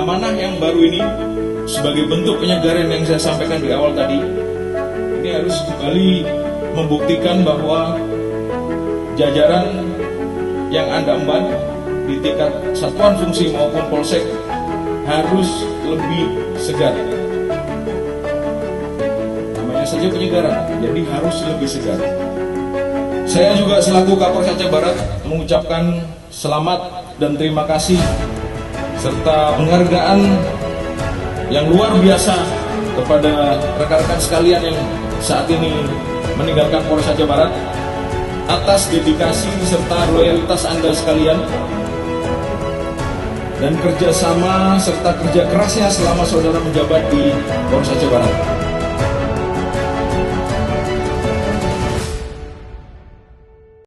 amanah yang baru ini sebagai bentuk penyegaran yang saya sampaikan di awal tadi, ini harus kembali membuktikan bahwa jajaran yang Anda emban di tingkat satuan fungsi maupun polsek harus lebih segar. Namanya saja penyegaran, jadi harus lebih segar. Saya juga selaku Kapolres Aceh Barat mengucapkan selamat dan terima kasih serta penghargaan yang luar biasa kepada rekan-rekan sekalian yang saat ini meninggalkan Polres Aceh Barat atas dedikasi serta loyalitas Anda sekalian dan kerjasama serta kerja kerasnya selama saudara menjabat di Polres Aceh Barat.